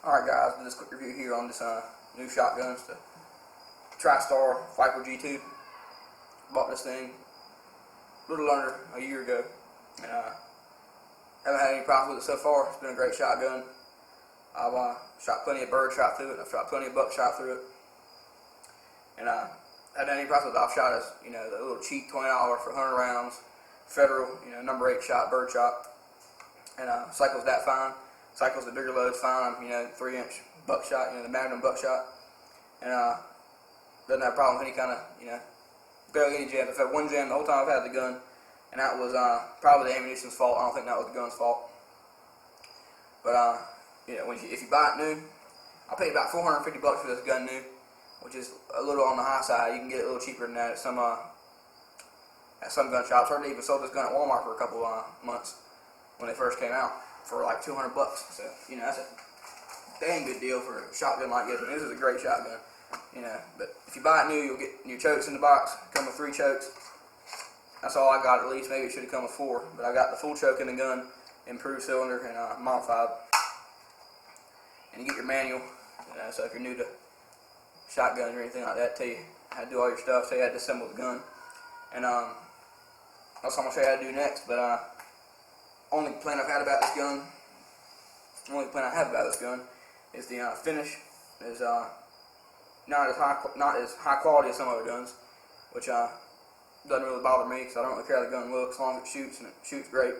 Alright guys, do this quick review here on this new shotguns, the Tristar Viper G2. Bought this thing a little under a year ago, and haven't had any problems with it so far. It's been a great shotgun. I've shot plenty of bird shot through it, I've shot plenty of buck shot through it, and haven't had any problems with it. I've shot as, the little cheap $20 for 100 rounds, federal, number 8 shot, bird shot, and cycles that fine. Cycles the bigger loads fine. 3-inch buckshot, the Magnum buckshot, and doesn't have a problem with any kind of, barely any jams. I've had one jam the whole time I've had the gun, and that was probably the ammunition's fault. I don't think that was the gun's fault. But if you buy it new, I paid about $450 for this gun new, which is a little on the high side. You can get it a little cheaper than that at some gun shops. I even sold this gun at Walmart for a couple months when they first came out for like $200. So that's a dang good deal for a shotgun like this. This is a great shotgun. But if you buy it new, you'll get your chokes in the box. Come with 3 chokes. That's all I got, at least. Maybe it should have come with 4, but I got the full choke in the gun, improved cylinder, and modified. And you get your manual. So if you're new to shotguns or anything like that, tell you how to do all your stuff. Tell you how to disassemble the gun. And that's what I'm gonna show you how to do next. But only complaint I've had about this gun, is the finish is not as high quality as some other guns, which doesn't really bother me because I don't really care how the gun looks as long as it shoots, and it shoots great.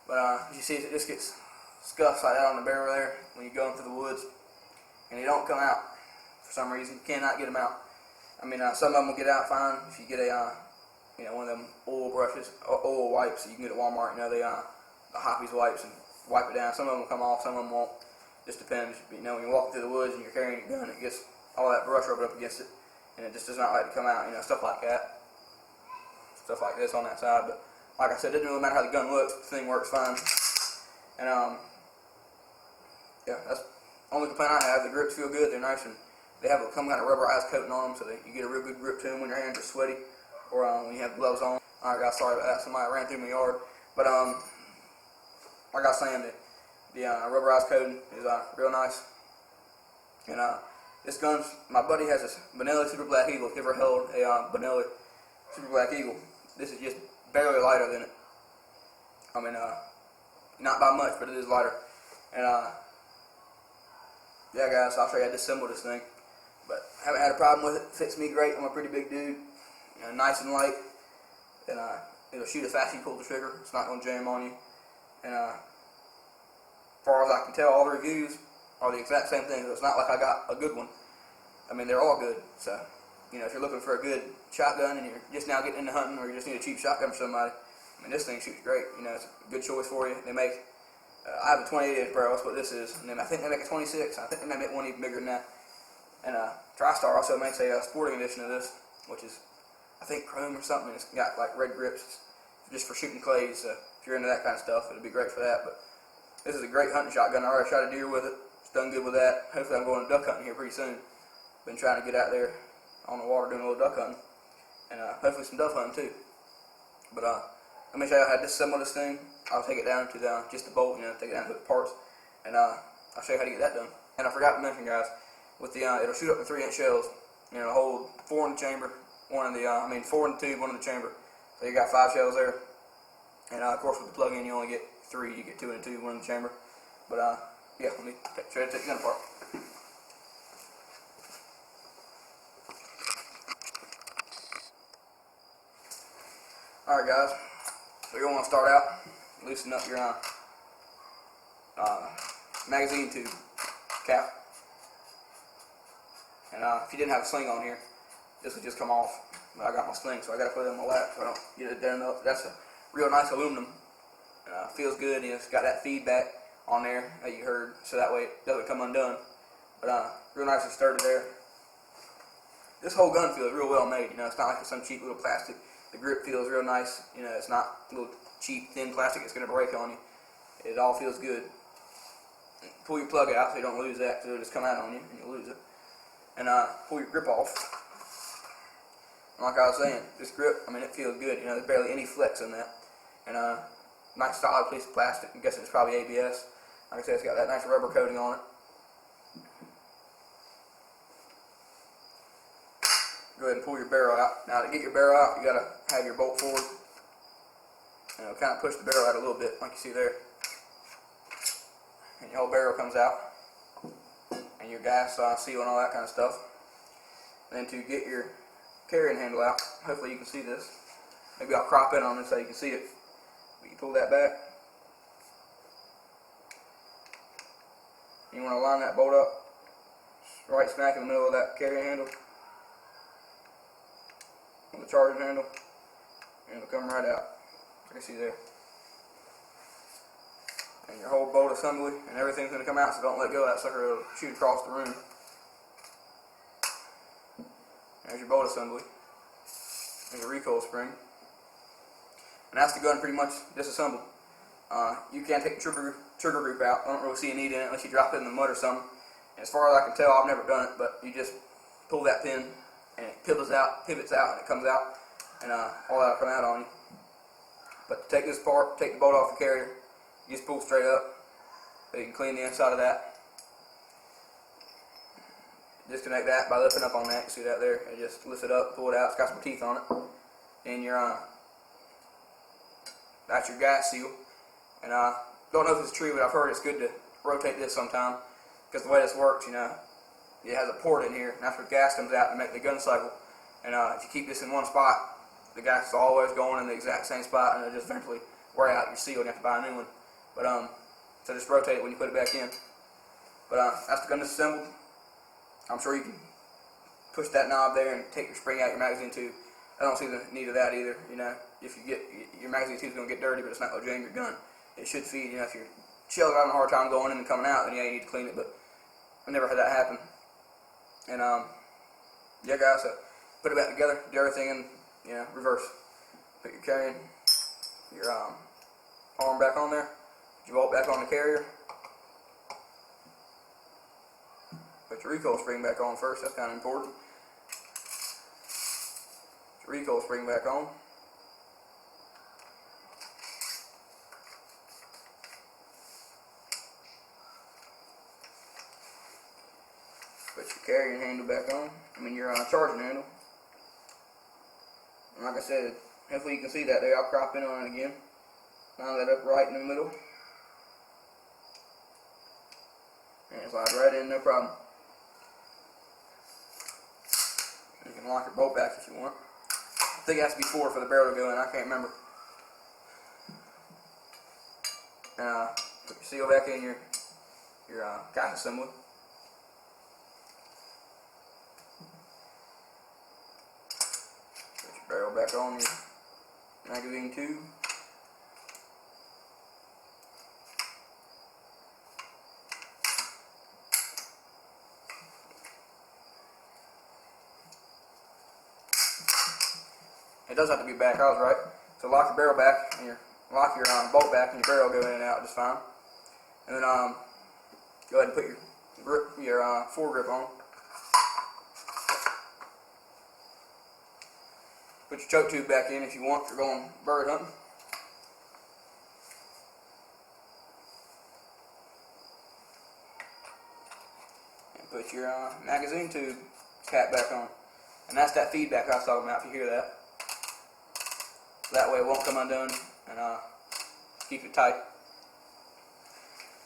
But as you see, it just gets scuffs like that on the barrel there when you're going through the woods, and they don't come out for some reason. You cannot get them out. Some of them will get out fine if you get a one of them oil brushes, oil wipes that you can get at Walmart. The Hoppies wipes, and wipe it down. Some of them will come off, some of them won't. Just depends. When you're walking through the woods and you're carrying your gun, it gets all that brush rubbed up against it, and it just does not like to come out. Stuff like that. Stuff like this on that side. But like I said, it doesn't really matter how the gun looks. The thing works fine. And yeah, that's the only complaint I have. The grips feel good. They're nice, and they have some kind of rubberized coating on them, so that you get a real good grip to them when your hands are sweaty, or when you have gloves on. Alright guys, sorry about that. Somebody ran through my yard. But like I was saying, the rubberized coating is real nice. And this gun, my buddy has this Benelli Super Black Eagle. If you ever held a Benelli Super Black Eagle, this is just barely lighter than it. Not by much, but it is lighter. And yeah guys, I'll show you how to disassemble this thing. But I haven't had a problem with it. Fits me great. I'm a pretty big dude. Nice and light. And it'll shoot as fast as you pull the trigger. It's not going to jam on you. And as far as I can tell, all the reviews are the exact same thing. It's not like I got a good one. They're all good. So, if you're looking for a good shotgun and you're just now getting into hunting, or you just need a cheap shotgun for somebody, this thing shoots great. It's a good choice for you. They make, I have a 28-inch barrel. That's what this is. And then I think they make a 26. I think they may make one even bigger than that. And Tristar also makes a sporting edition of this, which is, I think, chrome or something. It's got like red grips, just for shooting clays. So if you're into that kind of stuff, it'll be great for that. But this is a great hunting shotgun. I already shot a deer with it. It's done good with that. Hopefully I'm going duck hunting here pretty soon. Been trying to get out there on the water doing a little duck hunting, and hopefully some dove hunting too. But let me show you how to disassemble this thing. I'll take it down to just the bolt, take it down to the parts, and I'll show you how to get that done. And I forgot to mention, guys, with the it'll shoot up to 3-inch shells. It'll hold 4 in the chamber, 4 in the tube, 1 in the chamber. So you got 5 shells there. And of course, with the plug-in, you only get 3. You get 2 in the tube, 1 in the chamber. But yeah, let me show you how to take the gun apart. Alright guys, so you're going to want to start out, loosen up your magazine tube cap. And if you didn't have a sling on here, this would just come off. But I got my sling, so I got to put it on my lap so I don't get it done up. That's a real nice aluminum. Feels good. It's got that feedback on there that you heard, so that way it doesn't come undone. But real nice and sturdy there. This whole gun feels real well made. It's not like it's some cheap little plastic. The grip feels real nice. It's not little cheap thin plastic that's going to break on you. It all feels good. Pull your plug out so you don't lose that, because it'll just come out on you and you'll lose it. And pull your grip off. And like I was saying, this grip, it feels good. There's barely any flex in that. And nice solid piece of plastic. I'm guessing it's probably ABS. Like I said, it's got that nice rubber coating on it. go ahead and pull your barrel out. Now to get your barrel out, you gotta have your bolt forward. And it'll kind of push the barrel out a little bit, like you see there. And your whole barrel comes out. And your gas seal and all that kind of stuff. And then to get your carrying handle out, hopefully you can see this. Maybe I'll crop in on this so you can see it. But you pull that back. You want to line that bolt up right smack in the middle of that carrying handle. On the charging handle. And it'll come right out. You can see there. And your whole bolt assembly and everything's going to come out, so don't let go of that sucker, it'll shoot across the room. There's your bolt assembly. There's your recoil spring. And that's the gun pretty much disassembled. You can't take the trigger group out. I don't really see a need in it unless you drop it in the mud or something. And as far as I can tell, I've never done it, but you just pull that pin and it pivots out and it comes out, and all that'll come out on you. But to take this part, take the bolt off the carrier, you just pull straight up, so you can clean the inside of that. Disconnect that by lifting up on that. You see that there? And just lift it up, pull it out. It's got some teeth on it. And your that's your gas seal. And don't know if it's true, but I've heard it's good to rotate this sometime, because the way this works, you know, it has a port in here, and that's where gas comes out to make the gun cycle. And if you keep this in one spot, the gas is always going in the exact same spot, and it'll just eventually wear out your seal and you have to buy a new one. But so just rotate it when you put it back in. But that's the gun disassembled. I'm sure you can push that knob there and take your spring out your magazine tube. I don't see the need of that either. You know, if you get your magazine tube's gonna get dirty, but it's not gonna jam your gun. It should feed. You know, if your shells are having a hard time going in and coming out, then yeah, you need to clean it. But I never had that happen. And yeah, guys, so put it back together, do everything in, you know, reverse. Put your carrying, your arm back on there, put your bolt back on the carrier. Put your recoil spring back on first, that's kind of important. Put your recoil spring back on. Put your carrying handle back on, your charging handle. And like I said, hopefully you can see that there. I'll crop in on it again. Line that up right in the middle. And it slides right in, no problem. You can lock your bolt back if you want. I think it has to be 4 for the barrel to go in. I can't remember. And put your seal back in your gas assembly. Put your barrel back on your magazine tube. It does have to be back, I was right. So lock your barrel back, and lock your bolt back, and your barrel go in and out just fine. And then go ahead and put your foregrip on. Put your choke tube back in if you want, if you're going bird hunting. And put your magazine tube cap back on. And that's that feedback I was talking about, if you hear that. That way it won't come undone, and keep it tight.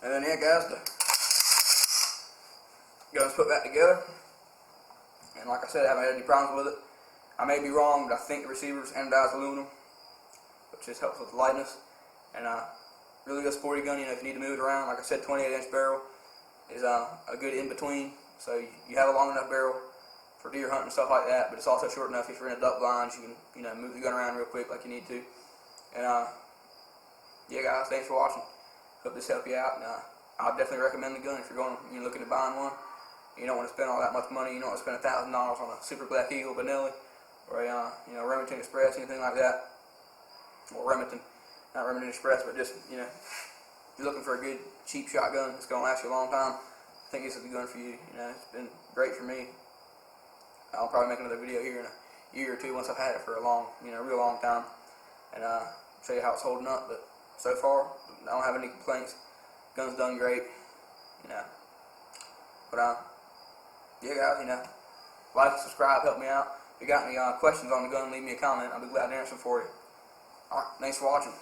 And then yeah, guys, the gun's put back together. And like I said, I haven't had any problems with it. I may be wrong, but I think the receiver's anodized aluminum, which just helps with the lightness. And really good sporty gun. You know, if you need to move it around, like I said, 28-inch barrel is a good in between. So you have a long enough barrel for deer hunting and stuff like that, but it's also short enough if you're in a duck blind, you can move the gun around real quick like you need to. And yeah, guys, thanks for watching. Hope this helped you out. And I'll definitely recommend the gun if you're looking at buying one. You don't want to spend all that much money. You don't want to spend $1,000 on a Super Black Eagle Benelli or a Remington Express, anything like that. Or Remington, not Remington Express, but just you're looking for a good cheap shotgun that's gonna last you a long time. I think this is the gun for you. It's been great for me. I'll probably make another video here in a year or two once I've had it for a real long time, and show you how it's holding up. But so far, I don't have any complaints. Gun's done great, But yeah, guys, like, subscribe, help me out. If you got any questions on the gun, leave me a comment. I'll be glad to answer for you. Alright, thanks for watching.